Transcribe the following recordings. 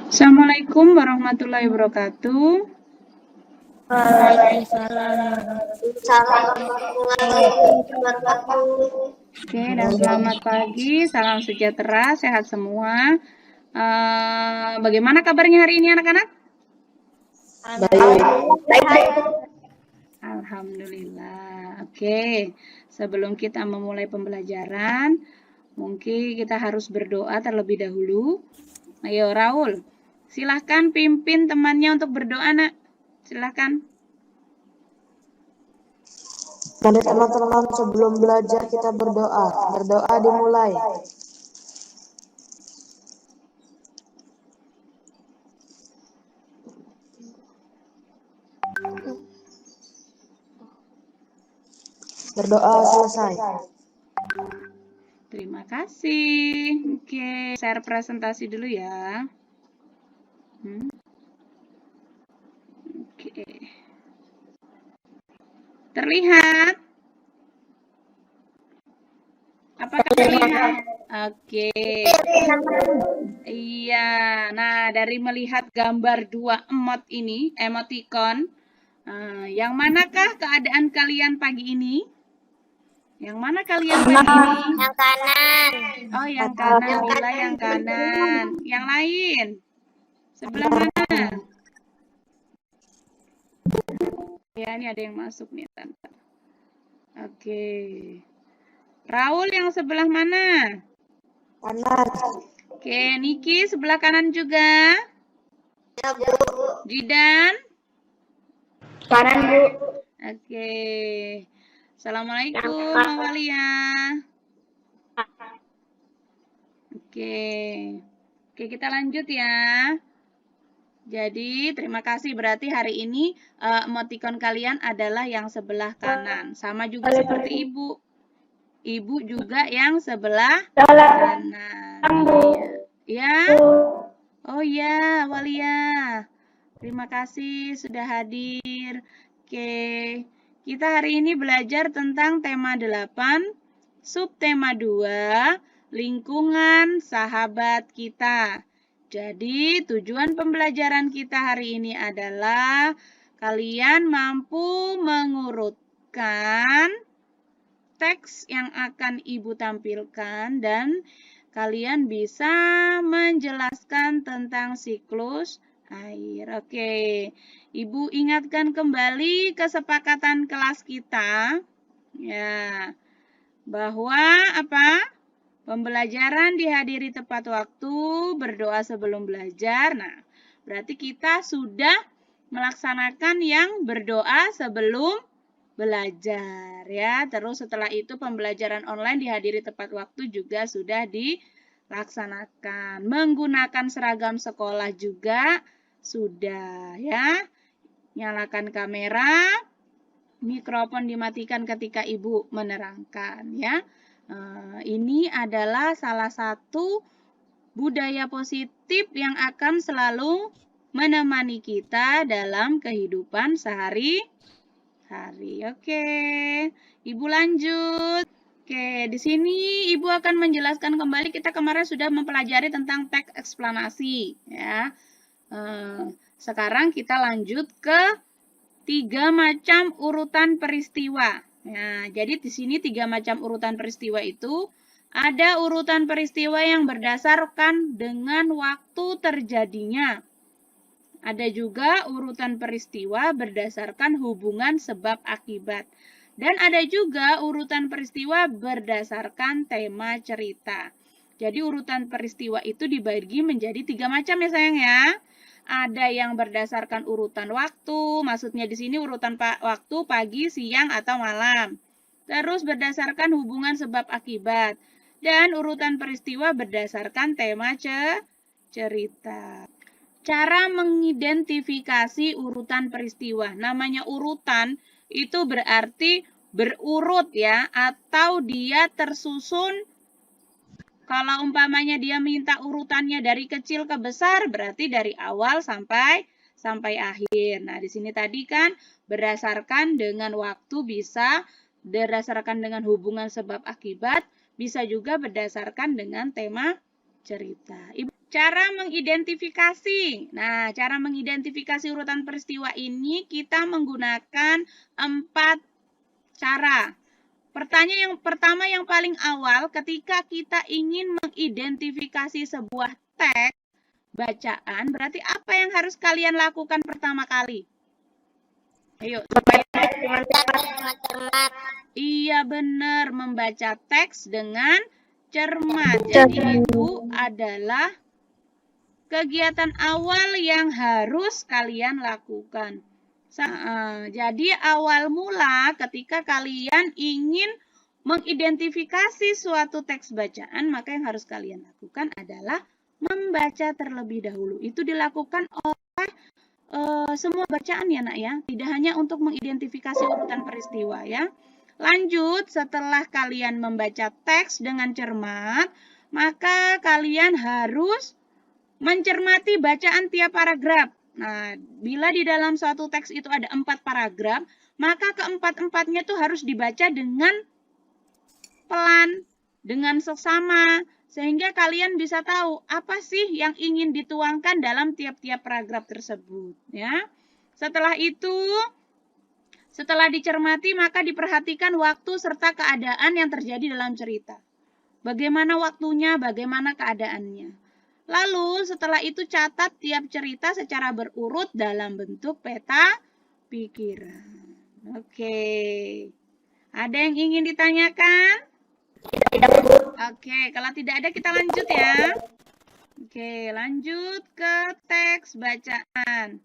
Assalamualaikum warahmatullahi wabarakatuh. Waalaikumsalam warahmatullahi wabarakatuh. Oke, dan selamat pagi, salam sejahtera, sehat semua. Bagaimana kabarnya hari ini anak-anak? Baik. Alhamdulillah. Oke, sebelum kita memulai pembelajaran, mungkin kita harus berdoa terlebih dahulu. Ayo Raul, silahkan pimpin temannya untuk berdoa nak. Silahkan. Pada teman-teman sebelum belajar kita berdoa. Berdoa dimulai. Berdoa selesai. Terima kasih. Oke, share presentasi dulu ya. Oke. Terlihat? Apakah terlihat? Oke. Iya. Nah, dari melihat gambar dua emot ini, emoticon, yang manakah keadaan kalian pagi ini? Yang mana kalian pagi ini? Yang kanan. Oh, yang kanan. Bila yang kanan. Yang lain? Sebelah mana? Ya, ini ada yang masuk nih, Tante. Oke. Raul yang sebelah mana? Kanan. Oke, Niki sebelah kanan juga. Ya, Bu. Jidan? Kanan, Bu. Oke. Assalamualaikum, Mawalia. Oke. Oke, kita lanjut ya. Jadi, terima kasih. Berarti hari ini emoticon kalian adalah yang sebelah kanan. Sama juga seperti Ibu. Ibu juga yang sebelah kanan. Ya? Oh ya, Walia. Terima kasih sudah hadir. Oke. Kita hari ini belajar tentang tema 8, subtema 2, lingkungan sahabat kita. Jadi, tujuan pembelajaran kita hari ini adalah kalian mampu mengurutkan teks yang akan Ibu tampilkan dan kalian bisa menjelaskan tentang siklus air. Oke, Ibu ingatkan kembali kesepakatan kelas kita, ya, bahwa apa? Pembelajaran dihadiri tepat waktu, berdoa sebelum belajar. Nah, berarti kita sudah melaksanakan yang berdoa sebelum belajar ya. Terus setelah itu pembelajaran online dihadiri tepat waktu juga sudah dilaksanakan. Menggunakan seragam sekolah juga sudah ya. Nyalakan kamera, mikrofon dimatikan ketika Ibu menerangkan ya. Ini adalah salah satu budaya positif yang akan selalu menemani kita dalam kehidupan sehari-hari. Oke, Ibu lanjut. Oke, di sini Ibu akan menjelaskan kembali. Kita kemarin sudah mempelajari tentang teks eksplanasi ya. Sekarang kita lanjut ke 3 macam urutan peristiwa. Nah, jadi di sini 3 macam urutan peristiwa itu ada urutan peristiwa yang berdasarkan dengan waktu terjadinya. Ada juga urutan peristiwa berdasarkan hubungan sebab akibat. Dan ada juga urutan peristiwa berdasarkan tema cerita. Jadi urutan peristiwa itu dibagi menjadi 3 macam ya sayang ya. Ada yang berdasarkan urutan waktu, maksudnya di sini urutan waktu pagi, siang, atau malam. Terus berdasarkan hubungan sebab akibat. Dan urutan peristiwa berdasarkan tema cerita. Cara mengidentifikasi urutan peristiwa. Namanya urutan itu berarti berurut ya, atau dia tersusun. Kalau umpamanya dia minta urutannya dari kecil ke besar, berarti dari awal sampai akhir. Nah, di sini tadi kan berdasarkan dengan waktu, bisa berdasarkan dengan hubungan sebab akibat, bisa juga berdasarkan dengan tema cerita. Cara mengidentifikasi. Nah, cara mengidentifikasi urutan peristiwa ini kita menggunakan 4 cara. Pertanyaan yang pertama yang paling awal, ketika kita ingin mengidentifikasi sebuah teks bacaan, berarti apa yang harus kalian lakukan pertama kali? Ayo, supaya cermat. iya benar, membaca teks dengan cermat. Jadi itu adalah kegiatan awal yang harus kalian lakukan. Jadi awal mula ketika kalian ingin mengidentifikasi suatu teks bacaan, maka yang harus kalian lakukan adalah membaca terlebih dahulu. Itu dilakukan oleh semua bacaan ya nak ya, tidak hanya untuk mengidentifikasi urutan peristiwa ya. Lanjut, setelah kalian membaca teks dengan cermat, maka kalian harus mencermati bacaan tiap paragraf. Nah, bila di dalam suatu teks itu ada 4 paragraf, maka keempat-empatnya itu harus dibaca dengan pelan, dengan seksama, sehingga kalian bisa tahu apa sih yang ingin dituangkan dalam tiap-tiap paragraf tersebut. Ya. Setelah itu, setelah dicermati, maka diperhatikan waktu serta keadaan yang terjadi dalam cerita. Bagaimana waktunya, bagaimana keadaannya. Lalu setelah itu catat tiap cerita secara berurut dalam bentuk peta pikiran. Oke. Ada yang ingin ditanyakan? Oke, kalau tidak ada kita lanjut ya. Oke, lanjut ke teks bacaan.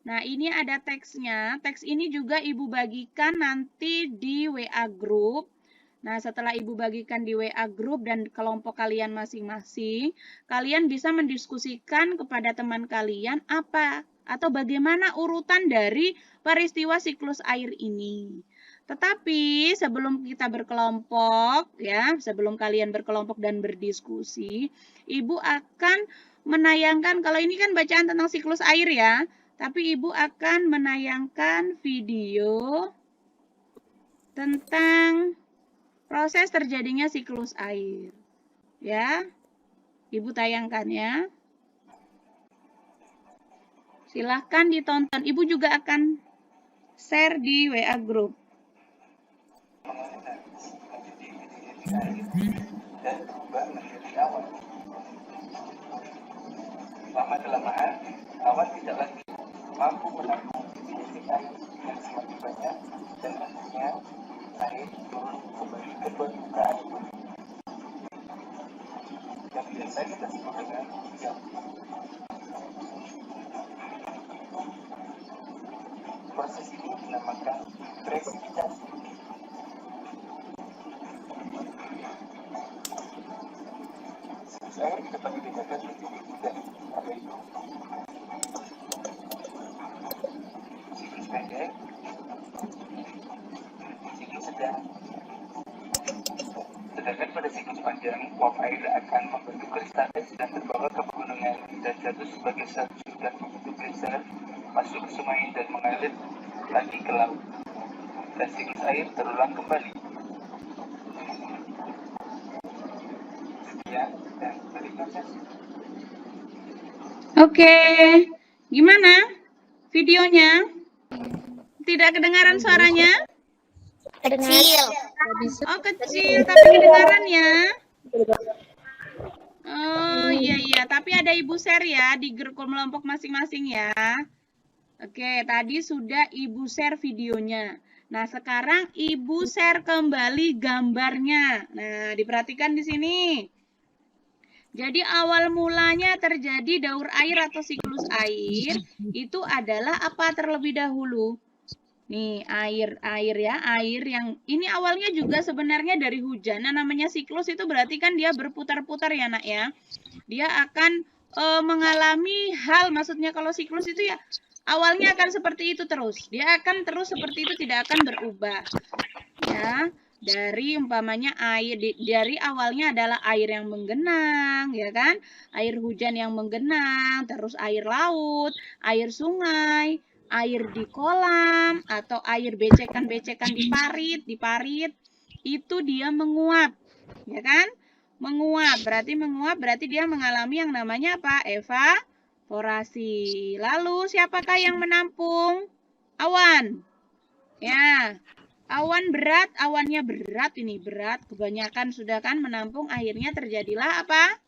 Nah, ini ada teksnya. Teks ini juga Ibu bagikan nanti di WA group. Nah, setelah Ibu bagikan di WA group dan kelompok kalian masing-masing, kalian bisa mendiskusikan kepada teman kalian apa atau bagaimana urutan dari peristiwa siklus air ini. Tetapi sebelum kita berkelompok, ya, sebelum kalian berkelompok dan berdiskusi, Ibu akan menayangkan, kalau ini kan bacaan tentang siklus air ya, tapi Ibu akan menayangkan video tentang proses terjadinya siklus air. Ya, Ibu tayangkan ya. Silahkan ditonton. Ibu juga akan share di WA group. Dan berubah menjadi awan. Lama-kelamaan, awan tidak lagi mampu menampung titik air yang semakin banyak dan akhirnya air turun kembali ke permukaan bumi. Yang biasa kita sebut dengan hujan. Proses ini dinamakan presipitasi. Air dapat dibedakan menjadi 3, yaitu siklus pendek, siklus sedang. Sedangkan pada siklus panjang, uap air akan membentuk kristalis dan terbawa ke pegunungan dan jatuh sebagai salju dan membentuk geyser, masuk ke sungai dan mengalir lagi ke laut. Dan siklus air terulang kembali. Sekian dan berikutnya. Oke, gimana videonya? Tidak kedengaran suaranya? Kecil. Oh, kecil, tapi kedengaran ya? Oh, iya, tapi ada Ibu share ya di grup kelompok masing-masing ya. Oke, tadi sudah Ibu share videonya. Nah, sekarang Ibu share kembali gambarnya. Nah, diperhatikan di sini. Jadi awal mulanya terjadi daur air atau siklus air itu adalah apa terlebih dahulu? Nih, air ya, air yang ini awalnya juga sebenarnya dari hujan. Nah, namanya siklus itu berarti kan dia berputar-putar ya, Nak ya. Dia akan mengalami hal, maksudnya kalau siklus itu ya awalnya akan seperti itu terus. Dia akan terus seperti itu, tidak akan berubah. Ya. Dari umpamanya air dari awalnya adalah air yang menggenang, ya kan? Air hujan yang menggenang, terus air laut, air sungai, air di kolam atau air becekan-becekan di parit, itu dia menguap, ya kan? Menguap. Berarti dia mengalami yang namanya apa? Evaporasi. Lalu siapakah yang menampung? Awan. Ya. Awannya berat ini, berat. Kebanyakan sudah kan menampung, akhirnya terjadilah apa?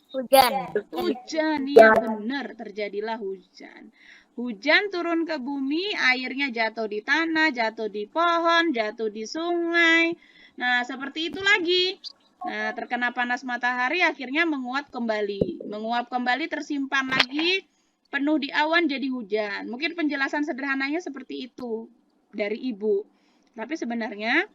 Hujan. Hujan, iya benar, terjadilah hujan. Hujan turun ke bumi, airnya jatuh di tanah, jatuh di pohon, jatuh di sungai. Nah, seperti itu lagi. Nah, terkena panas matahari akhirnya menguap kembali. Menguap kembali tersimpan lagi, penuh di awan jadi hujan. Mungkin penjelasan sederhananya seperti itu dari Ibu. Tapi sebenarnya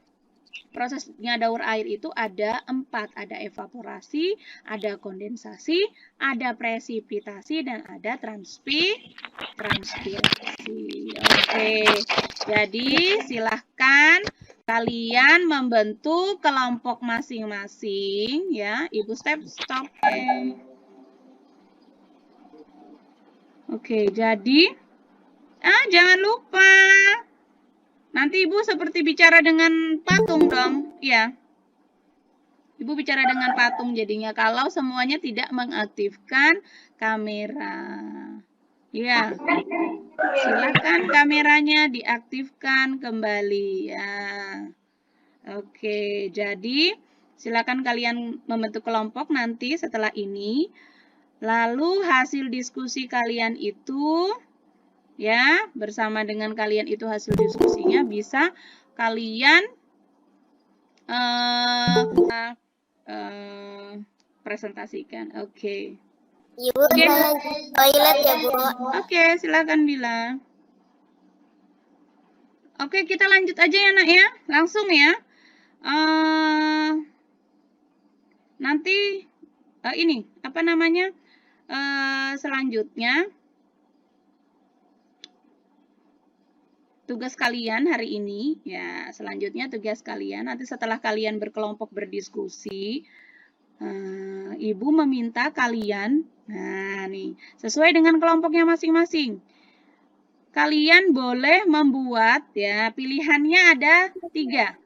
prosesnya daur air itu ada 4. Ada evaporasi, ada kondensasi, ada presipitasi, dan ada transpirasi. Oke, jadi silahkan kalian membentuk kelompok masing-masing ya. Ibu stop. Oke, jadi jangan lupa nanti Ibu seperti bicara dengan patung dong. Iya. Ibu bicara dengan patung jadinya kalau semuanya tidak mengaktifkan kamera. Ya. Silakan kameranya diaktifkan kembali ya. Oke, jadi silakan kalian membentuk kelompok nanti setelah ini. Lalu hasil diskusi kalian itu ya, bersama dengan kalian itu hasil diskusinya bisa kalian presentasikan. Oke. Ibu toilet ya, Bu. Oke, silakan Bila. Oke, kita lanjut aja ya, Nak ya. Langsung ya. Nanti ini apa namanya? Selanjutnya tugas kalian hari ini ya, selanjutnya tugas kalian nanti setelah kalian berkelompok berdiskusi, Ibu meminta kalian, nah nih, sesuai dengan kelompoknya masing-masing. Kalian boleh membuat ya, pilihannya ada 3,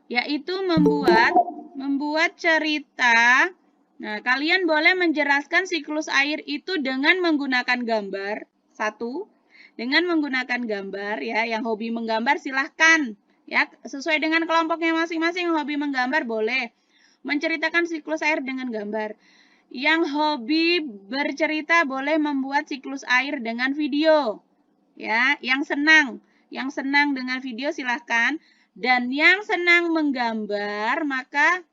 yaitu membuat cerita. Nah, kalian boleh menjelaskan siklus air itu dengan menggunakan gambar. 1, dengan menggunakan gambar ya, yang hobi menggambar silahkan ya, sesuai dengan kelompoknya masing-masing. Hobi menggambar boleh menceritakan siklus air dengan gambar. Yang hobi bercerita boleh membuat siklus air dengan video. Ya, yang senang dengan video silahkan. Dan yang senang menggambar maka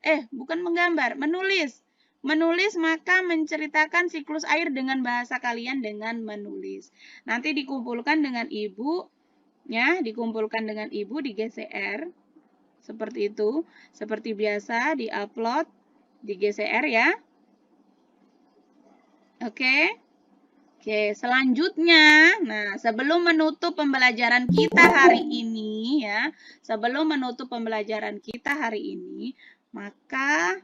menulis maka menceritakan siklus air dengan bahasa kalian dengan menulis. Nanti dikumpulkan dengan Ibu ya, di GCR. Seperti itu, seperti biasa di-upload di GCR ya. Oke, selanjutnya, nah sebelum menutup pembelajaran kita hari ini ya, maka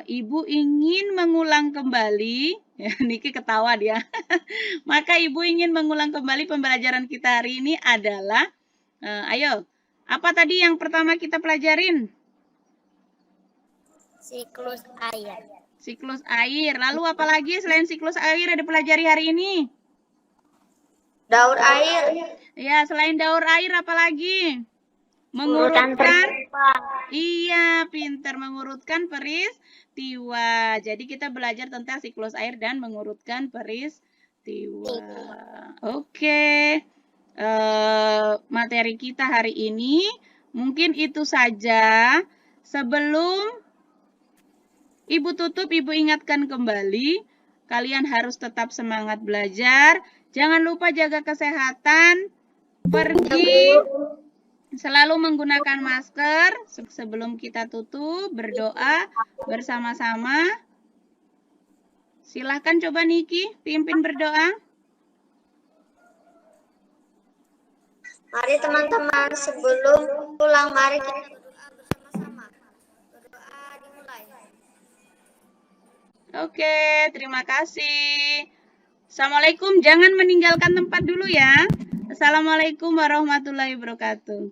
Ibu ingin mengulang kembali, ya Niki ketawa dia, maka Ibu ingin mengulang kembali pembelajaran kita hari ini adalah, ayo, apa tadi yang pertama kita pelajarin? Siklus air. Siklus air. Lalu apa lagi selain siklus air yang dipelajari hari ini? Daur air. Ya, selain daur air apa lagi? Mengurutkan. Iya, pinter, mengurutkan peristiwa. Jadi kita belajar tentang siklus air dan mengurutkan peristiwa. Oke. Materi kita hari ini mungkin itu saja. Sebelum Ibu tutup, Ibu ingatkan kembali, kalian harus tetap semangat belajar. Jangan lupa jaga kesehatan, pergi, selalu menggunakan masker. Sebelum kita tutup, berdoa bersama-sama. Silahkan coba Niki, pimpin berdoa. Mari teman-teman, sebelum pulang, mari kita berdoa bersama-sama. Berdoa dimulai. Oke, terima kasih. Assalamualaikum, jangan meninggalkan tempat dulu ya. Assalamualaikum warahmatullahi wabarakatuh.